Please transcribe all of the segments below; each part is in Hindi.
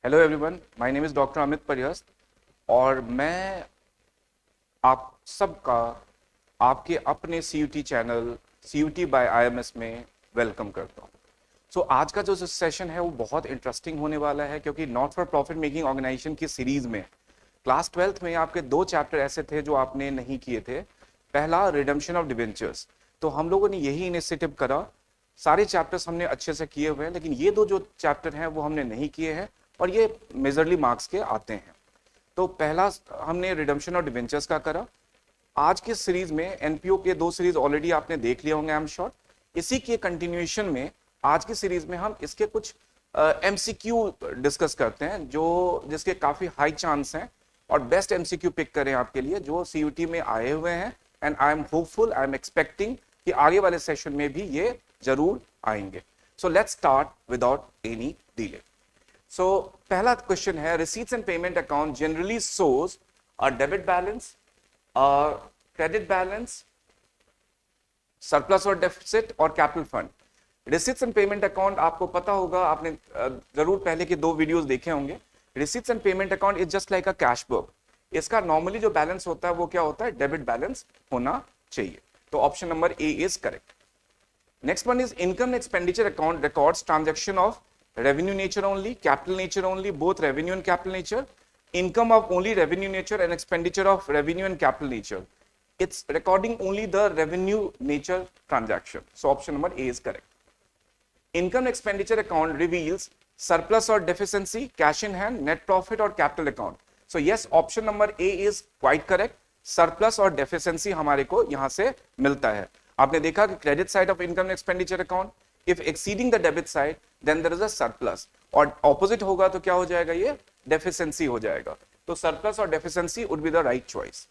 Hello everyone, my name is doctor Amit Parihast और मैं आप सबका आपके अपने CUT channel CUT by IMS में वेलकम करता हूँ। आज का जो सेशन है वो बहुत इंटरेस्टिंग होने वाला है क्योंकि not for profit making organisation की सीरीज में क्लास 12th में आपके दो चैप्टर ऐसे थे जो आपने नहीं किए थे। पहला रिडम्पशन ऑफ डिबेंचर्स, तो हम लोगों ने यही इनिशिएटिव करा। सारे चैप्टर्स हमने अच्छे से किए हुए हैं, लेकिन ये दो जो चैप्टर हैं वो हमने नहीं किए हैं और ये मेजरली मार्क्स के आते हैं। तो पहला हमने रिडम्पशन ऑफ डिबेंचर्स का करा। आज की सीरीज में एनपीओ के दो सीरीज ऑलरेडी आपने देख लिए होंगे, आई एम श्योर। इसी के कंटिन्यूएशन में आज की सीरीज में हम इसके कुछ एमसीक्यू डिस्कस करते हैं जो जिसके काफी हाई चांस हैं और बेस्ट एमसीक्यू पिक करें आपके लिए जो सीयूटी में आए हुए हैं। And I am hopeful, I am expecting कि आगे वाले सेशन में भी ये जरूर आएंगे। So let's start without any delay. So पहला क्वेश्चन है, receipts and payment account generally shows a debit balance, credit balance, surplus और डेफिसिट और capital fund. Receipts and payment account आपको पता होगा, आपने जरूर पहले के दो वीडियोस देखे होंगे। Receipts and payment account is just like a cash book. इसका नॉर्मली जो बैलेंस होता है वो क्या होता है, डेबिट बैलेंस होना चाहिए। तो option number A is correct. Next one is income expenditure account records transaction of revenue nature only, capital nature only, both revenue and capital nature, income of only revenue nature and expenditure of revenue and capital nature. It's recording only the revenue nature transaction. So option number A is correct. Income expenditure account reveals surplus or deficiency, cash in hand, net profit or capital account. So yes, option number A is quite correct. Surplus और deficiency हमारे को यहाँ से मिलता है। आपने देखा कि credit side of income expenditure account, if exceeding the debit side, then there is a surplus. और opposite होगा तो क्या हो जाएगा, ये deficiency हो जाएगा। तो surplus और deficiency would be the right choice.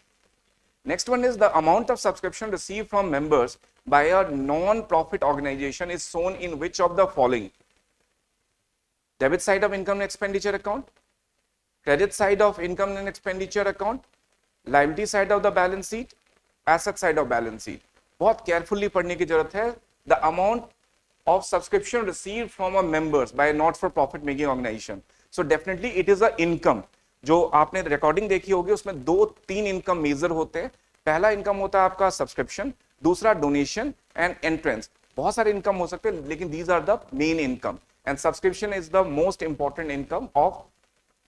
Next one is the amount of subscription received from members by a non-profit organization is shown in which of the following? Debit side of income and expenditure account, credit side of income and expenditure account, liability side of the balance sheet, asset side of balance sheet. बहुत carefully पढ़ने की जरूरत है। The amount of subscription received from a members by a not for profit making organization, so definitely it is a income। जो आपने रिकॉर्डिंग देखी होगी उसमें दो तीन इनकम मेजर होते हैं। पहला इनकम होता है आपका सब्सक्रिप्शन, दूसरा डोनेशन एंड एंट्रेंस। बहुत सारे इनकम हो सकते हैं लेकिन these are the main income and subscription is the most important income of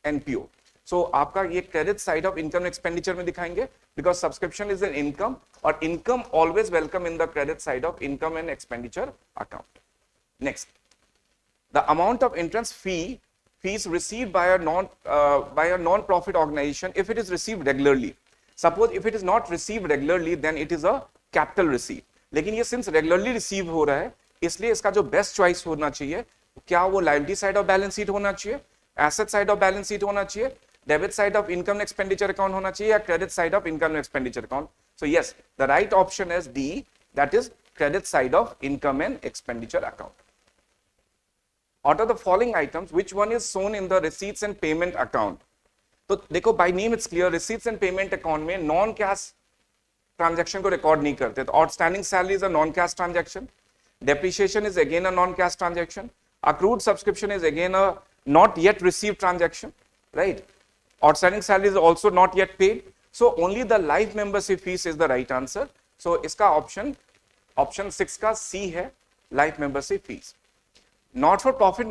NPO. So आपका ये credit side of income expenditure में दिखाएंगे because subscription is an income और income always welcome in the credit side of income and expenditure account. Next, the amount of entrance fees received by a non-profit organization if it is received regularly. Suppose if it is not received regularly, then it is a capital receipt. लेकिन ये since regularly receive हो रहा है, इसलिए इसका जो best choice होना चाहिए, क्या वो liability side of balance sheet होना चाहिए, asset side of balance sheet होना चाहिए, debit side of income expenditure account होना चाहिए या credit side of income expenditure account. So yes, the right option is D, that is credit side of income and expenditure account. Out of the following items, which one is shown in the receipts and payment account? तो देखो by name it's clear, receipts and payment account में non cash transaction को record नहीं करते। तो outstanding salary is a non cash transaction, depreciation is again a non cash transaction, accrued subscription is again a not yet received transaction, right? Outstanding salary is also not yet paid, so only the life membership fees is the right answer. So इसका option 6 का C है, life membership fees. Not for profit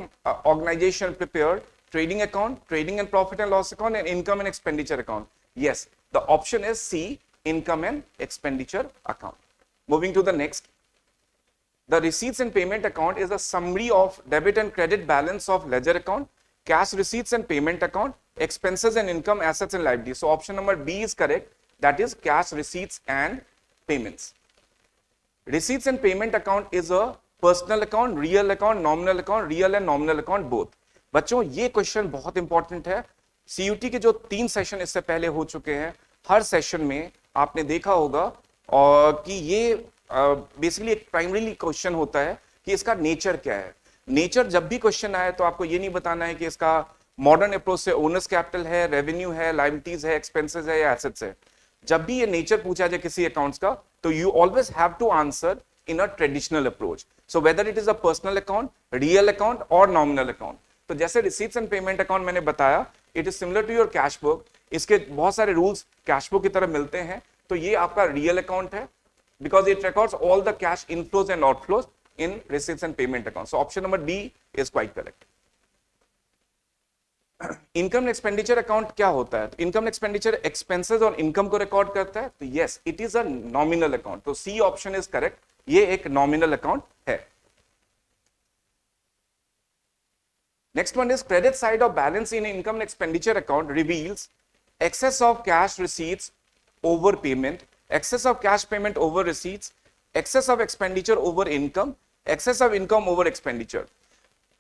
organization prepared trading account, trading and profit and loss account and income and expenditure account. Yes, the option is C, income and expenditure account. Moving to the next, the receipts and payment account is a summary of debit and credit balance of ledger account, cash receipts and payment account, expenses and income, assets and liabilities. So option number B is correct, that is cash receipts and payments. Receipts and payment account is a personal account, real account, nominal account, real and nominal account both. बच्चों ये क्वेश्चन बहुत इंपॉर्टेंट है। सीयूटी के जो 3 सेशन इससे पहले हो चुके हैं, हर सेशन में आपने देखा होगा और कि ये बेसिकली एक प्राइमरीली क्वेश्चन होता है कि इसका नेचर क्या है। नेचर जब भी क्वेश्चन आए तो आपको ये नहीं बताना है कि इसका मॉडर्न अप्रोच से ओनर्स कैपिटल है, रेवेन्यू है, लायबिलिटीज है, एक्सपेंसेस है या एसेट्स है। जब भी ये नेचर पूछा जाए किसी अकाउंट्स का तो you always have to answer in a traditional approach. So whether it is a personal account, real account or nominal account, तो जैसे रिसीट्स एंड पेमेंट अकाउंट मैंने बताया, it is similar to your cash book, इसके बहुत सारे रूल्स कैश बुक की तरह मिलते हैं। तो ये आपका रियल अकाउंट है because it records all the cash inflows and outflows in receipts and payment accounts. So option number D is quite correct. Income expenditure account क्या होता है? तो इनकम एक्सपेंडिचर एक्सपेंसेस और इनकम को रिकॉर्ड करता है। तो yes, it is a nominal account. तो सी ऑप्शन इज करेक्ट, ये एक नॉमिनल अकाउंट है। Next one is credit side of balance in income expenditure account reveals excess of cash receipts over payment, excess of cash payment over receipts, excess of expenditure over income, excess of income over expenditure.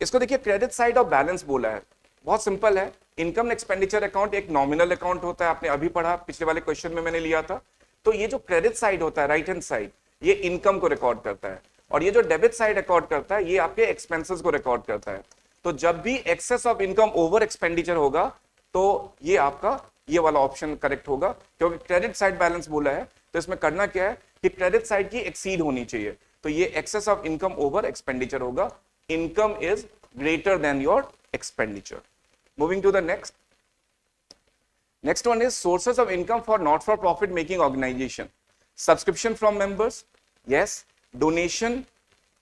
इसको देखिए क्रेडिट साइड ऑफ बैलेंस बोला है, बहुत सिंपल है। इनकम एक्सपेंडिचर अकाउंट एक नॉमिनल अकाउंट होता है, आपने अभी पढ़ा, पिछले वाले क्वेश्चन में मैंने लिया था। तो ये जो क्रेडिट साइड होता है, राइट हैंड साइड, ये इनकम को रिकॉर्ड करता है, और ये जो डेबिट साइड रिकॉर्ड करता है, ये आपके एक्सपेंसेस को रिकॉर्ड करता है। तो जब भी excess of income over expenditure होगा, तो ये आपका ये वाला ऑप्शन करेक्ट होगा, क्योंकि क्रेडिट साइड बैलेंस बोला है। तो इसमें करना क्या है कि क्रेडिट साइड की एक्सीड होनी चाहिए, तो ये excess of income over expenditure होगा। Income is greater than your expenditure. Moving to the next, next one is sources of income for not for profit making organisation. Subscription from members, yes. Donation,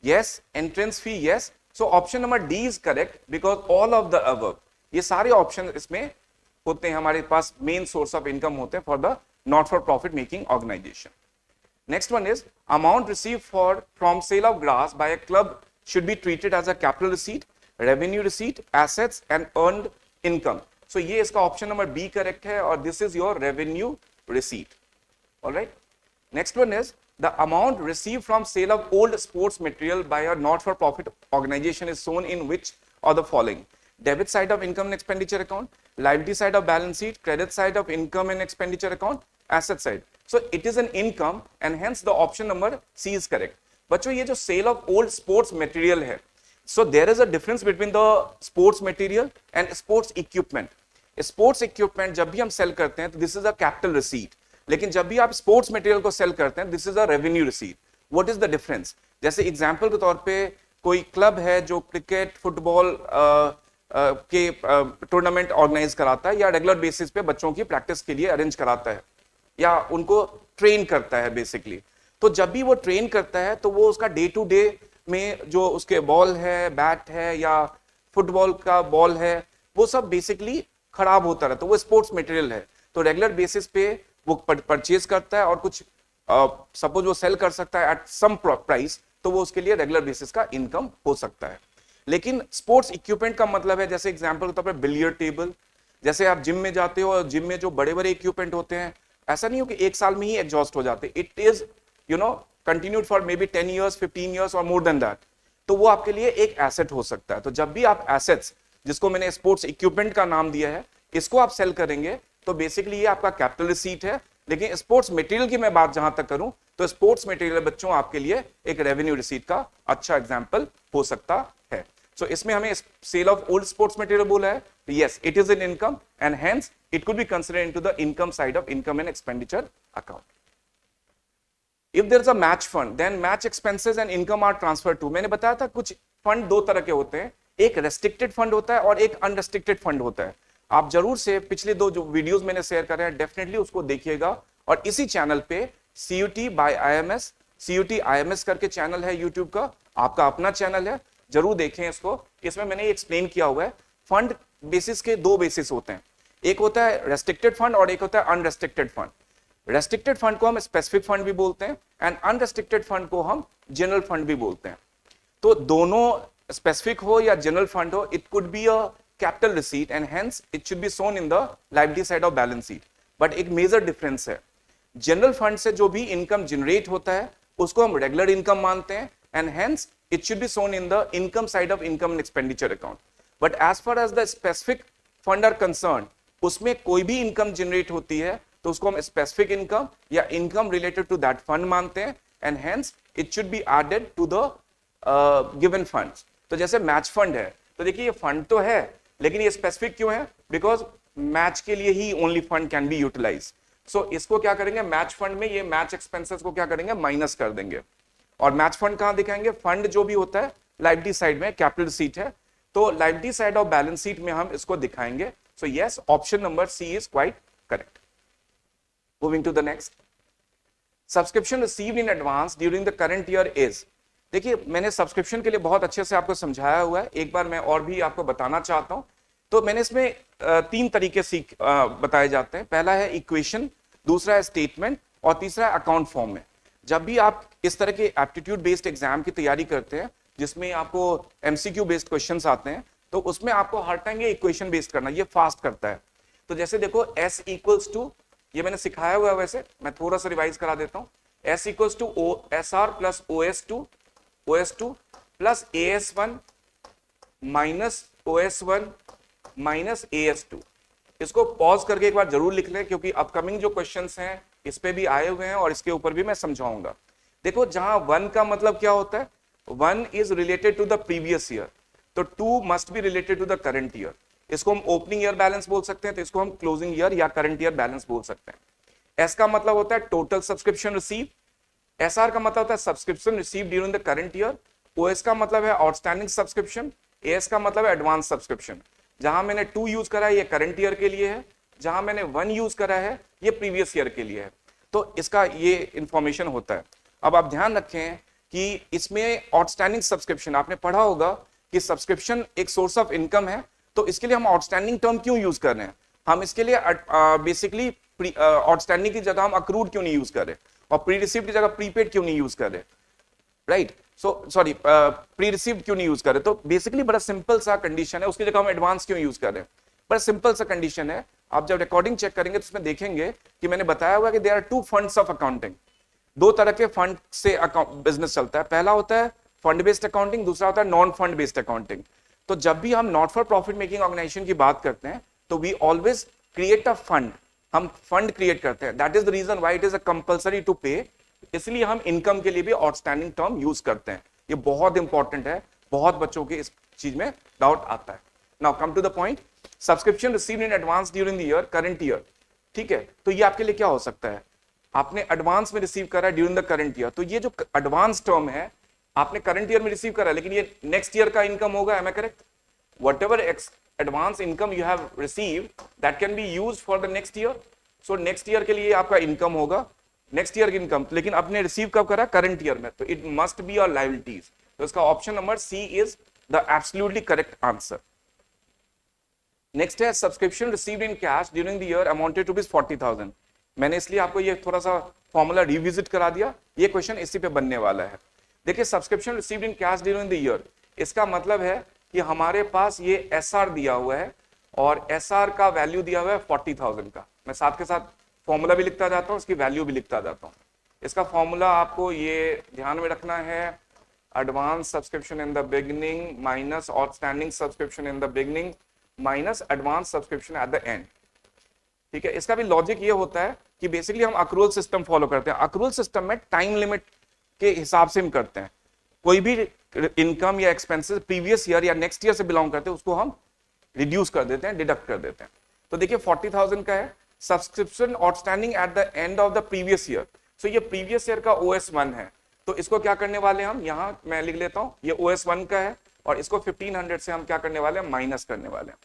yes. Entrance fee, yes. So option number D is correct because all of the above, ये सारे ऑप्शन इसमें होते हैं, हमारे पास मेन सोर्स ऑफ इनकम होते हैं for the not for profit making organization. Next one is amount received from sale of grass by a club should be treated as a capital receipt, revenue receipt, assets and earned income. So ये इसका option number B correct है, और this is your revenue receipt. All right. Next one is the amount received from sale of old sports material by a not for profit organization is shown in which of the following? Debit side of income and expenditure account, liability side of balance sheet, credit side of income and expenditure account, asset side. So it is an income and hence the option number C is correct. बच्चों ये जो sale of old sports material है, so there is a difference between the sports material and sports equipment. Sports equipment जब भी हम sell करते हैं तो this is a capital receipt, लेकिन जब भी आप sports material को sell करते हैं this is a revenue receipt. What is the difference? जैसे example के तौर पे कोई क्लब है जो क्रिकेट, फुटबॉल के टूर्नामेंट ऑर्गेनाइज कराता है, या रेगुलर बेसिस पे बच्चों की प्रैक्टिस के लिए अरेंज कराता है, या उनको ट्रेन करता है बेसिकली। तो जब भी वो ट्रेन करता है तो वो उसका डे टू डे में जो उसके बॉल है, बैट है, या फुटबॉल का बॉल है, वो सब बेसिकली खराब होता रहता है, वो स्पोर्ट्स मटेरियल है। तो रेगुलर बेसिस पे वो परचेज करता है, और कुछ सपोज वो सेल कर सकता है एट सम प्राइस, तो वो उसके लिए रेगुलर बेसिस का इनकम हो सकता है। लेकिन स्पोर्ट्स इक्विपमेंट का मतलब है, जैसे एग्जांपल के तौर पर बिलियर्ड टेबल, जैसे आप जिम में जाते हो और जिम में जो बड़े बड़े इक्विपमेंट होते हैं, ऐसा नहीं हो कि एक साल में ही एग्जॉस्ट हो जाते, it is continued for may be 10 years, 15 years और मोर देन दैट। तो वो आपके लिए एक एसेट हो सकता है। तो जब भी आप एसेट्स, जिसको मैंने स्पोर्ट्स इक्विपमेंट का नाम दिया है, इसको आप सेल करेंगे तो बेसिकली ये आपका कैपिटल रिसीट है। लेकिन स्पोर्ट्स मटेरियल की मैं बात जहां तक करूं, तो स्पोर्ट्स मटेरियल बच्चों आपके लिए एक रेवेन्यू रिसीट का अच्छा एग्जांपल हो सकता है। सो इसमें हमें sale of old sports material बोला है, yes it is an income and hence it could be considered into the income side of income and expenditure account. If there is a match fund then match expenses and income are transfer to. मैंने बताया था कुछ फंड दो तरह के होते हैं, एक रेस्ट्रिक्टेड फंड होता है और एक अनरेस्ट्रिक्टेड फंड होता है। आप जरूर से पिछले दो जो वीडियोस मैंने शेयर करे हैं डेफिनेटली उसको देखिएगा, और इसी चैनल पे CUT by IMS, CUT IMS करके चैनल है यूट्यूब का, आपका अपना चैनल है, जरूर देखें इसको। इसमें मैंने एक्सप्लेन किया हुआ है फंड बेसिस के दो बेसिस होते हैं, एक होता है रेस्ट्रिक्टेड फंड और एक होता है अनरेस्ट्रिक्टेड फंड। रेस्ट्रिक्टेड फंड को हम स्पेसिफिक फंड भी बोलते हैं एंड अनरेस्ट्रिक्टेड फंड को हम जनरल फंड भी बोलते हैं। तो दोनों स्पेसिफिक हो या जनरल फंड हो, it could be a capital receipt and hence it should be shown in the liability side of balance sheet. But एक मेजर डिफरेंस है, जनरल फंड से जो भी इनकम जनरेट होता है उसको हम रेगुलर इनकम मानते हैं and hence it should be shown in the income side of income and expenditure account. But as far as the specific fund are concerned, उसमें कोई भी इनकम जनरेट होती है तो उसको हम स्पेसिफिक इनकम या income related to that fund मानते हैं and hence it should be added to the given funds. तो जैसे मैच फंड है, तो देखिए ये फंड तो है लेकिन ये स्पेसिफिक क्यों है, बिकॉज मैच के लिए ही only fund can be utilise. So इसको क्या करेंगे, मैच फंड में ये मैच एक्सपेंसेस को क्या करेंगे, माइनस कर देंगे। और मैच फंड कहां दिखाएंगे, फंड जो भी होता है लायबिलिटी साइड में कैपिटल रिसीट है, तो liability side of balance sheet में हम इसको दिखाएंगे. So yes, option number C is quite correct. Moving to the next. Subscription received in advance during the current year is. देखिए मैंने सब्सक्रिप्शन के लिए बहुत अच्छे से आपको समझाया हुआ है, एक बार मैं और भी आपको बताना चाहता हूं. तो मैंने इसमें तीन तरीके से बताए जाते हैं. पहला है इक्वेशन, दूसरा है स्टेटमेंट और तीसरा है अकाउंट फॉर्म में. जब भी आप इस तरह के एप्टीट्यूड बेस्ड एग्जाम की तैयारी करते हैं जिसमें आपको एमसीक्यू बेस्ड क्वेश्चंस आते हैं, तो उसमें आपको हर टाइम ये इक्वेशन बेस्ड करना, ये फास्ट करता है. तो जैसे देखो S इक्वल्स टू, ये मैंने सिखाया हुआ है, वैसे मैं थोड़ा सा रिवाइज करा देता हूं. S equals to SR plus OS2 plus AS1 minus OS1 minus AS2. इसको पॉज करके एक बार जरूर लिख लें क्योंकि अपकमिंग जो क्वेश्चंस हैं इस पे भी आए हुए हैं और इसके ऊपर भी मैं समझाऊंगा. देखो जहां 1 का मतलब क्या होता है, 1 is related to the previous year, तो 2 must be related to the current year. इसको हम ओपनिंग ईयर बैलेंस बोल सकते हैं, तो इसको हम क्लोजिंग ईयर या करंट ईयर बैलेंस बोल सकते हैं. एस का मतलब होता है टोटल सब्सक्रिप्शन रिसीव. SR का मतलब होता है subscription receive during the current year. OS का मतलब है आउटस्टैंडिंग सब्सक्रिप्शन. AS का मतलब है एडवांस सब्सक्रिप्शन. जहां मैंने 2 यूज करा है ये करंट ईयर के लिए है, जहां मैंने 1 यूज करा है ये प्रीवियस ईयर के लिए है. तो इसका ये इंफॉर्मेशन होता है. अब आप ध्यान रखें कि इसमें आउटस्टैंडिंग सब्सक्रिप्शन, आपने पढ़ा होगा कि सब्सक्रिप्शन एक सोर्स ऑफ इनकम है, तो इसके लिए हम आउटस्टैंडिंग टर्म क्यों यूज कर रहे हैं. हम इसके लिए बेसिकली आउटस्टैंडिंग की जगह हम अक्रूड क्यों नहीं यूज कर रहे और प्री रिसीव्ड की जगह प्रीपेड क्यों नहीं यूज कर रहे, right. So sorry, pre received क्यों नहीं यूज कर रहे. तो बेसिकली बड़ा सिंपल सा कंडीशन है, उसकी जगह हम एडवांस क्यों यूज कर रहे हैं. बड़ा सिंपल सा कंडीशन है. आप जब रिकॉर्डिंग चेक करेंगे तो उसमें देखेंगे कि मैंने बताया हुआ कि there are 2 funds of accounting. 2 तरह के फंड से बिजनेस चलता है. पहला होता है फंड बेस्ड अकाउंटिंग, दूसरा होता है नॉन फंड बेस्ड अकाउंटिंग. तो जब भी हम not for profit making organisation की बात करते हैं तो we always create a fund. हम फंड क्रिएट करते हैं. That is the reason why it is a compulsory to pay. इसलिए हम इनकम के लिए भी आउटस्टैंडिंग टर्म यूज करते हैं. ये बहुत इंपॉर्टेंट है, बहुत बच्चों के इस चीज में डाउट आता है. Now come to the point. Subscription received in advance during the year, current year. ठीक है, तो ये आपके लिए क्या हो सकता है, आपने एडवांस में रिसीव करा ड्यूरिंग द करंट ईयर. तो ये जो एडवांस टर्म है आपने करंट ईयर में रिसीव करा, लेकिन ये नेक्स्ट ईयर का इनकम होगा. Am I correct? Whatever advance income you have received that can be used for the next year. So next year के लिए आपका इनकम होगा, नेक्स्ट ईयर की इनकम, लेकिन आपने रिसीव कब करा, करंट ईयर में. तो it must be your liabilities. तो इसका option number C is the absolutely correct answer. Next है subscription received in cash during the year amounted to 40,000. मैंने इसलिए आपको ये थोड़ा सा फॉर्मूला रिविजिट करा दिया, ये क्वेश्चन इसी पे बनने वाला है. देखिए subscription received in cash during the year, इसका मतलब है कि हमारे पास ये SR दिया हुआ है और SR का वैल्यू दिया हुआ है 40,000 का. मैं साथ के साथ फॉर्मूला भी लिखता जाता हूँ, इसकी वैल्यू भी लिखता जाता हूँ. इसका फॉर्मूला आपको ये ध्यान में रखना है, advance subscription in the beginning minus outstanding subscription in the beginning minus advance subscription at the and. ठीक है, इसका भी लॉजिक ये होता है कि बेसिकली हम अक्रूवल सिस्टम फॉलो करते हैं. अक्रूवल सिस्टम में टाइम लिमिट के हिसाब से हम करते हैं. कोई भी इनकम या एक्सपेंसेस प्रीवियस ईयर या नेक्स्ट ईयर से बिलोंग करते हैं उसको हम रिड्यूस कर देते हैं, डिडक्ट कर देते हैं. तो देखिए 40,000 का है subscription outstanding at the end of the previous year. So ये प्रीवियस ईयर का OS1 है. तो इसको क्या करने वाले हम, यहां मैं लिख लेता हूं, ये OS1 का है और इसको 1500 से हम क्या करने वाले हैं, माइनस करने वाले हैं.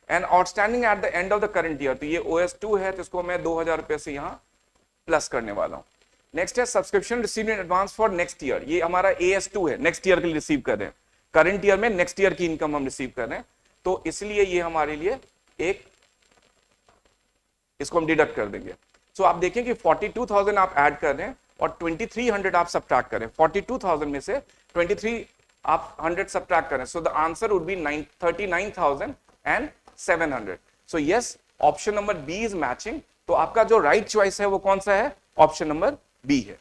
And outstanding at the end of the current year, तो ये OS2 है, तो इसको मैं 2,000 रुपए से यहाँ प्लस करने वाला हूँ. नेक्स्ट है subscription received in advance for next year, ये हमारा AS2 है, नेक्स्ट ईयर के लिए रिसीव कर रहे हैं. करंट ईयर में नेक्स्ट ईयर की इनकम हम रिसीव कर रहे हैं, तो इसलिए ये हमारे लिए एक, इसको हम डिडक्ट कर देंगे. सो आप देखें कि 42,000 आप ऐड कर रहे हैं और 2300 आप सब्ट्रैक्ट करें. 42,000 में से 23 आप 100 सब्ट्रैक्ट करें. So the answer would be 39,700. So yes, option number B is matching. तो आपका जो राइट चॉइस है वो कौन सा है, ऑप्शन नंबर बी है.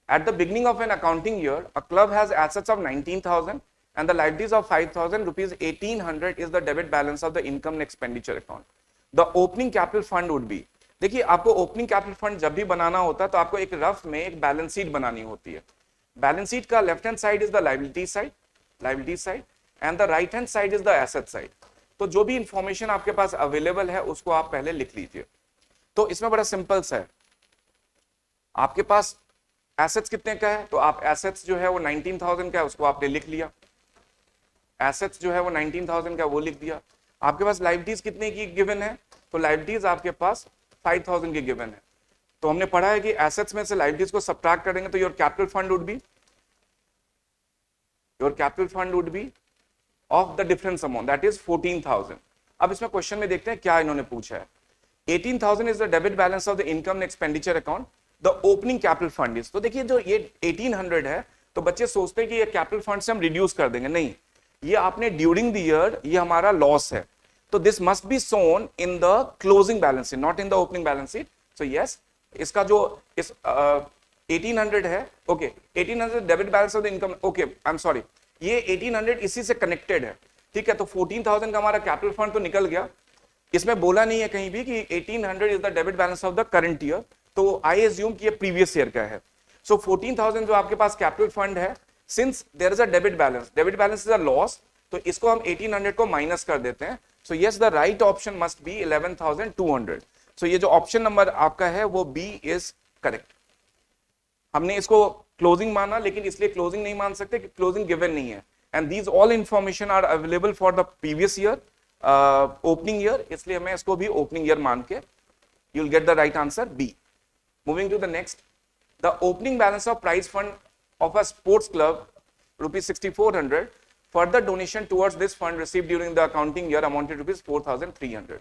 At the beginning of an accounting year, a club has assets of 19,000 and the liabilities of 5,000. Rupees 1,800 is the debit balance of the income and expenditure account. The opening capital fund would be, देखिए आपको ओपनिंग कैपिटल फंड जब भी बनाना होता है तो आपको एक रफ में एक बैलेंस शीट बनानी होती है. बैलेंस शीट का left hand side is the liability side and the right hand side is the asset side. तो जो भी इंफॉर्मेशन आपके पास अवेलेबल है उसको आप पहले लिख लीजिए. तो इसमें बड़ा सिंपल सा है, आपके पास एसेट्स कितने का है, तो आप एसेट्स जो है वो 19,000 का है, उसको आपने लिख लिया. एसेट्स जो है वो 19,000 का वो लिख दिया। आपके पास लायबिलिटीज कितने की गिवन है, तो लायबिलिटीज आपके पास 5,000 की गिवन है। तो हमने पढ़ा है कि एसेट्स में से लायबिलिटीज को सब्ट्रैक्ट करेंगे तो your capital fund would be of the difference amount that is 14,000। अब इसमें क्वेश्चन में देखते हैं क्या इन्होंने पूछा है। 18,000 is the debit balance of the income and expenditure account, the opening capital fund is. तो देखिए जो ये 1800 है, तो बच्चे सोचते हैं कि ये कैपिटल फंड से हम रिड्यूस कर देंगे, नहीं, ये आपने ड्यूरिंग द ईयर, ये हमारा लॉस है, तो this must be shown in the closing balance sheet, not in the opening balance sheet. So yes, इसका जो इस 1800 है, okay, 1800 debit balance of the income, okay I am sorry, ये 1800 इसी से कनेक्टेड है, ठीक है। तो 14,000 का हमारा कैपिटल फंड तो निकल गया, इसमें बोला नहीं है कहीं भी कि 1800 is the debit balance of the current year, तो आई एज्यूम कि ये प्रीवियस ईयर का है। सो 14,000 जो आपके पास कैपिटल फंड है, since there is a debit balance is a loss, तो इसको हम 1800 को माइनस कर देते हैं। So yes, the right option must be 11,200। So ये जो ऑप्शन नंबर आपका है वो बी इज करेक्ट। हमने इसको क्लोजिंग माना, लेकिन इसलिए क्लोजिंग नहीं मान सकते कि क्लोजिंग गिवन नहीं है, and these all information are available for the previous year opening year, इसलिए मैं इसको भी ओपनिंग ईयर मान के, you will get the right answer B. Moving to the next, the opening balance of prize fund of a sports club rupees 6,400, further donation towards this fund received during the accounting year amounted to rupees 4,300.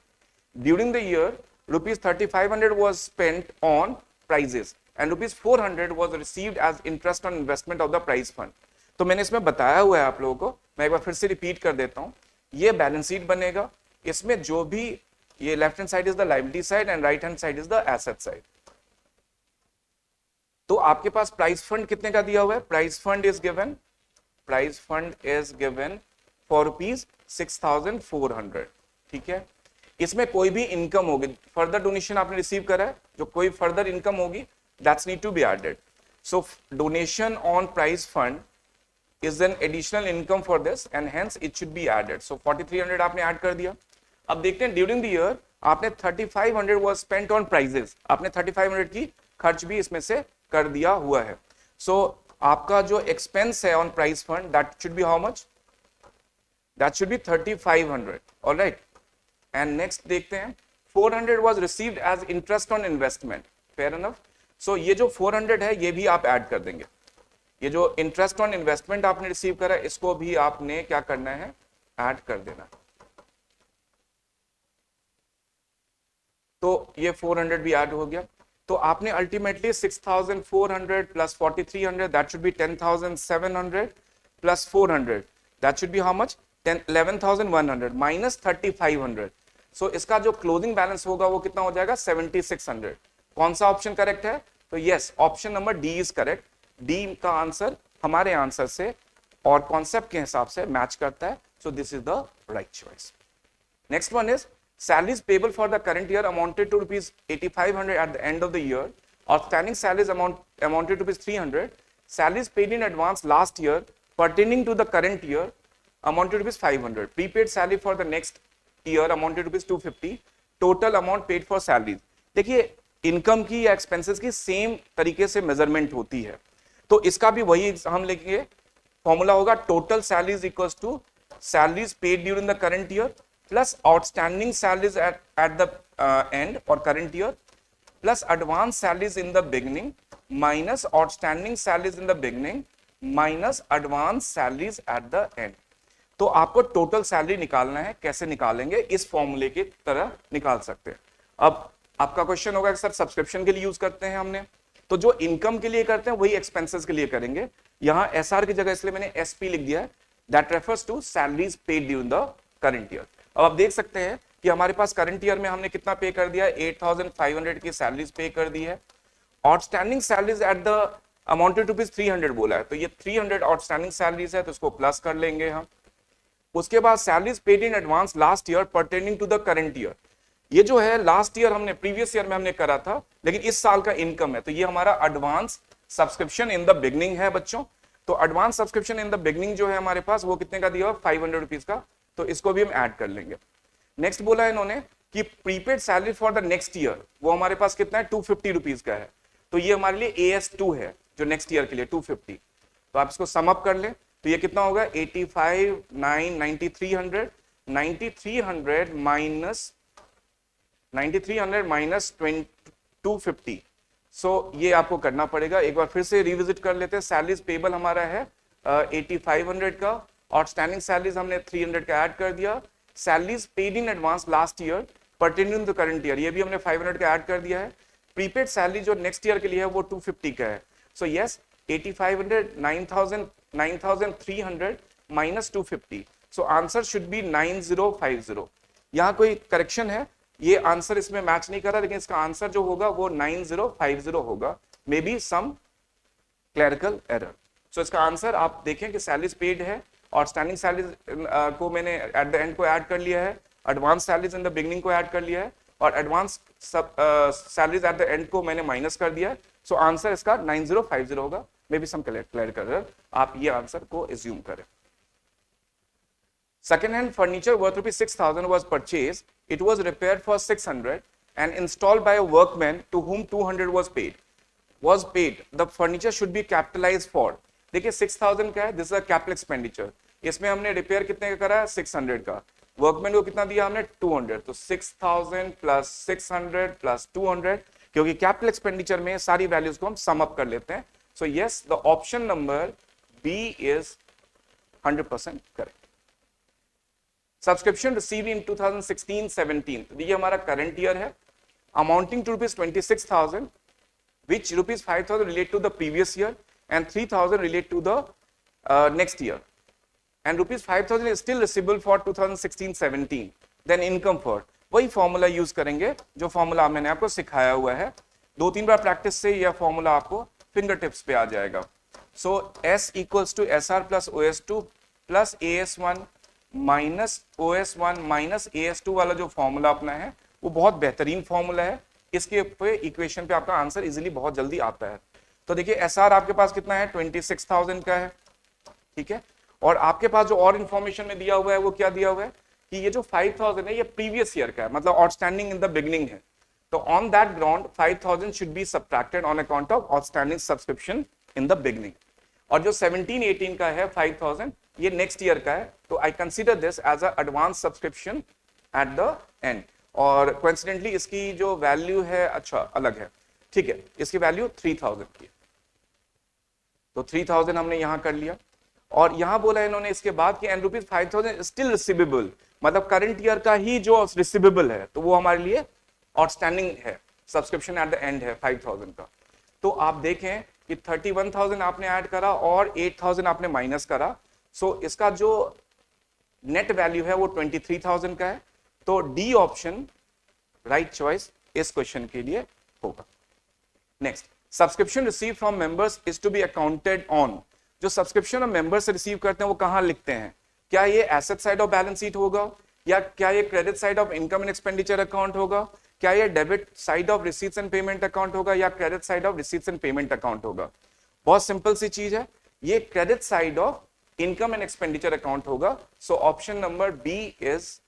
During the year, rupees 3,500 was spent on prizes and rupees 400 was received as interest on investment of the prize fund. तो मैंने इसमें बताया हुआ है आप लोगों को, मैं एक बार फिर से रिपीट कर देता हूं। ये बैलेंस शीट बनेगा, इसमें जो भी, ये left hand side is the liability side and right hand side is the asset side. तो आपके पास प्राइज फंड कितने का दिया हुआ है, prize fund is given for rupees 6,400, ठीक है। इसमें कोई भी इनकम होगी, फर्दर डोनेशन आपने रिसीव करा है, जो कोई फर्दर इनकम होगी that's need to be added. So donation on prize fund is an additional income for this and hence it should be added. So 4,300 आपने ऐड कर दिया। अब देखते हैं ड्यूरिंग द ईयर आपने 3,500 was spent on prizes, आपने 3,500 की खर्च भी इसमें से कर दिया हुआ है। So आपका जो एक्सपेंस है on prize fund that should be how much, that should be 3,500, alright. And next देखते हैं 400 was received as interest on investment, fair enough। So ये जो 400 है ये भी आप ऐड कर देंगे, ये जो इंटरेस्ट ऑन इन्वेस्टमेंट आपने रिसीव करा इसको भी आपने क्या करना है, ऐड कर देना। तो ये 400 भी ऐड हो गया, तो आपने ultimately 6,400 plus 4,300 that should B 10,700 plus 400 that should be how much, 11,100 minus 3,500। सो इसका जो क्लोजिंग बैलेंस होगा वो कितना हो जाएगा, 7,600। कौन सा ऑप्शन करेक्ट है, तो yes, option number D is correct. D का आंसर हमारे आंसर से और कॉन्सेप्ट के हिसाब से मैच करता है, so this is the right choice. Next one is salaries payable for the current year amounted to rupees 8,500 at the end of the year. Outstanding salaries amounted to rupees 300. Salaries paid in advance last year pertaining to the current year amounted to rupees 500. Prepaid salary for the next year amounted to rupees 250. Total amount paid for salaries. देखिए इनकम की या एक्सपेंसेस की सेम तरीके से मेजरमेंट होती है, तो इसका भी वही हम लेंगे, फॉर्मूला होगा total salaries equals to salaries paid during the current year plus outstanding salaries at the end और current year plus advance salaries in the beginning minus outstanding salaries in the beginning minus advance salaries at the end. तो आपको टोटल सैलरी निकालना है, कैसे निकालेंगे, इस फॉर्मूले की तरह निकाल सकते हैं। अब आपका क्वेश्चन होगा कि सर सब्सक्रिप्शन के लिए यूज करते हैं हमने, तो जो इनकम के लिए करते हैं वही एक्सपेंसेस के लिए करेंगे। यहां एसआर की जगह इसलिए मैंने एसपी लिख दिया है, that refers to salaries paid during the current year. अब आप देख सकते हैं कि हमारे पास करंट ईयर में हमने कितना पे कर दिया, 8,500 की सैलरीज पे कर दी है। Outstanding salaries at the amounted rupees 300 बोला है, तो ये 300 आउटस्टैंडिंग सैलरीज है, तो इसको प्लस कर लेंगे हम। उसके बाद salaries paid in advance last year pertaining to the current year, ये जो है लास्ट ईयर हमने प्रीवियस ईयर में हमने करा था, लेकिन इस साल का इनकम है, तो ये हमारा advance subscription in the beginning है बच्चों। तो advance subscription in the beginning जो है हमारे पास वो कितने का दिया हुआ, 500 रुपीज का, तो इसको भी हम ऐड कर लेंगे। नेक्स्ट बोला इन्होंने कि prepaid salary for the next year, वो हमारे पास कितना है, 250 रुपीज का है, तो ये हमारे लिए AS2 है जो नेक्स्ट ईयर के लिए 250। तो आप इसको सम अप कर लें, तो ये कितना होगा 85 9 9300 9300 माइनस 9300 माइनस 250। सो ये आपको करना पड़ेगा। एक बार फिर से रिविजिट कर लेते हैं। सैलरीज पेबल हमारा है 8500 का, आउटस्टैंडिंग सैलरीज हमने 300 का ऐड कर दिया। Salaries paid in advance last year pertaining to current year, ये भी हमने 500 का ऐड कर दिया है। प्रीपेड सैलरी जो नेक्स्ट ईयर के लिए है वो 250 का है। So yes 8500 9000 9300 minus 250। So answer should be 9050। यहाँ कोई करेक्शन है, ये आंसर इसमें मैच नहीं कर रहा, लेकिन इसका आंसर जो होगा वो 9050 होगा। May be some clerical error. So इसका आंसर आप देखें कि सैलरीज पेड है और स्टैंडिंग सैलरीज को मैंने एट द एंड को ऐड कर लिया है, advance salaries in the beginning को ऐड कर लिया है और advance salaries at the end को मैंने माइनस कर दिया है। सो आंसर इसका 9050 होगा। May be some clerical error, आप ये आंसर को एज्यूम करें। Second hand furniture worth rupees 6000 was purchased. It was repaired for 600 and installed by a workman to whom 200 was paid. The furniture should be capitalized for. देखिए 6000 का है, this is a capital expenditure. इसमें हमने रिपेयर कितने का करा है 600 का, वर्कमैन को कितना दिया हमने 200, तो 6000 प्लस 600 प्लस 200, क्योंकि कैपिटल एक्सपेंडिचर में सारी वैल्यूज को हम सम अप कर लेते हैं। So yes the option number B is 100% correct. Subscription received in 2016-17, तो ये हमारा करंट ईयर है, amounting to rupees 26,000, which rupees 5,000 relate to the previous year and 3,000 relate to the next year, and rupees 5,000 is still receivable for 2016-17. then income for, वही फॉर्मूला यूज करेंगे जो फॉर्मूला मैंने आपको सिखाया हुआ है। 2-3 बार प्रैक्टिस से यह फॉर्मूला आपको फिंगर टिप्स पे आ जाएगा। So S equals to SR plus OS2 plus AS1 minus OS1 minus AS2 वाला जो फॉर्मूला अपना है वो बहुत बेहतरीन फॉर्मूला है। इसके पे इक्वेशन पे आपका आंसर इजीली बहुत जल्दी आता है। तो देखिए SR आपके पास कितना है 26,000 का है, ठीक है, और आपके पास जो और इंफॉर्मेशन में दिया हुआ है वो क्या दिया हुआ है कि ये जो 5,000 है ये प्रीवियस ईयर का है, मतलब आउटस्टैंडिंग इन द बिगनिंग है। तो on that ground 5,000 should be subtracted on account of outstanding subscription in the beginning, और जो 17-18 का है 5,000 ये नेक्स्ट ईयर का है। तो I consider this as a advance subscription at the end, और कोइंसिडेंटली इसकी जो वैल्यू है अच्छा अलग है, ठीक है, इसकी वैल्यू 3,000 की है। तो 3,000 हमने यहां कर लिया, और यहां बोला इन्होंने इसके बाद कि एंड रुपीज 5,000 स्टिल रिसीवेबल, मतलब करंट ईयर का ही जो रिसीवेबल है तो वो हमारे लिए आउटस्टैंडिंग है, सब्सक्रिप्शन एट द एंड है 5,000 का। तो आप देखें कि 31,000 आपने ऐड करा और 8,000 आपने माइनस करा। सो इसका जो नेट वैल्यू है वो 23,000 का है। तो डी ऑप्शन राइट चॉइस इस क्वेश्चन के लिए होगा। Next, subscription receive from members is to be accounted on. जो सब्सक्रिप्शन हम मेंबर से रिसीव करते हैं वो कहां लिखते हैं? क्या ये asset side of balance sheet होगा, या क्या ये credit side of income and expenditure account होगा, क्या ये debit side of receipts and payment account होगा, या credit side of receipts and payment account होगा? बहुत सिंपल सी चीज है, ये credit side of income and expenditure account होगा। So option number B is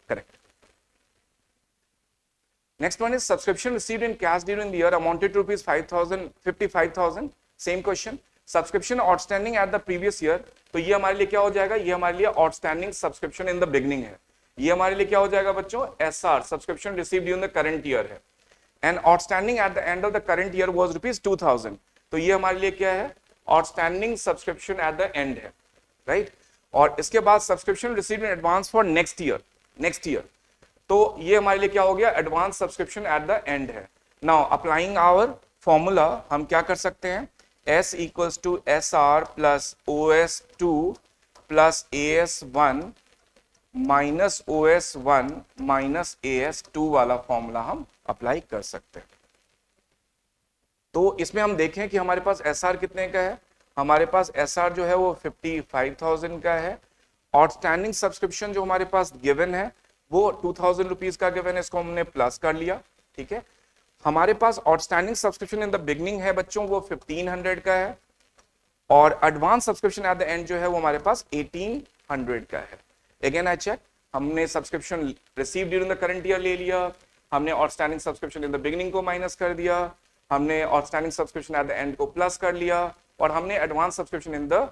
correct. Next one is subscription received in cash during the year amounted to rupees 5,000 55,000. Same question. Subscription outstanding at the previous year. तो ये हमारे लिए क्या हो जाएगा? ये हमारे लिए outstanding subscription in the beginning है। ये हमारे लिए क्या हो जाएगा बच्चों? SR subscription received during the current year है। And outstanding at the end of the current year was rupees 2,000. तो ये हमारे लिए क्या है? Outstanding subscription at the end है, right? और इसके बाद subscription received in advance for next year. Next year. तो ये हमारे लिए क्या हो गया? Advance subscription at the end है। नाउ अप्लाइंग आवर फॉर्मूला हम क्या कर सकते हैं? S equals to SR plus OS2 plus AS1 minus OS1 minus AS2 वाला फॉर्मूला हम अप्लाई कर सकते हैं। तो इसमें हम देखें कि हमारे पास SR कितने का है? हमारे पास SR जो है वो 55,000 का है। आउटस्टैंडिंग सब्सक्रिप्शन जो हमारे पास गिवन है वो 2,000 रुपीज का गिवन है, इसको हमने प्लस कर लिया, ठीक है। हमारे पास outstanding subscription in the beginning है बच्चों वो 1,500 का है, और advance subscription at the end जो है वो हमारे पास 1,800 का है। अगेन आई चेक, हमने subscription receive during the current year ले लिया, हमने outstanding subscription in the beginning को माइनस कर दिया, हमने outstanding subscription at the end को प्लस कर लिया, और हमने advance subscription in the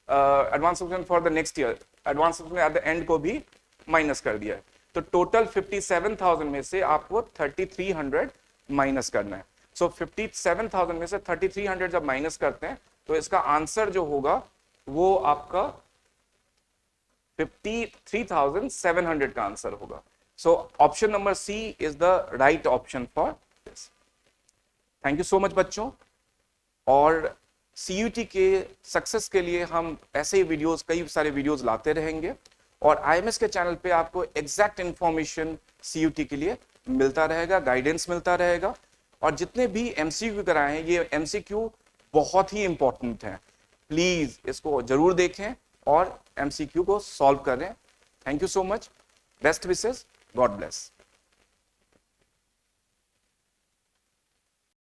advance subscription for the next year, advance subscription at the end को भी माइनस कर दिया है। तो टोटल 57,000 में से आपको 3300 माइनस करना है। सो 57,000 में से 3300 जब माइनस करते हैं तो इसका आंसर जो होगा वो आपका 53,700 का आंसर होगा। So option number C is the right option for this. Thank you so much बच्चों। और CUT के सक्सेस के लिए हम ऐसे ही वीडियोस, कई सारे वीडियोस लाते रहेंगे और IMS के चैनल पे आपको एग्जैक्ट इंफॉर्मेशन CUT के लिए मिलता रहेगा, गाइडेंस मिलता रहेगा। और जितने भी MCQ कराए हैं, ये MCQ बहुत ही इंपॉर्टेंट है, प्लीज इसको जरूर देखें और MCQ को सॉल्व करें। Thank you so much, best wishes, God bless.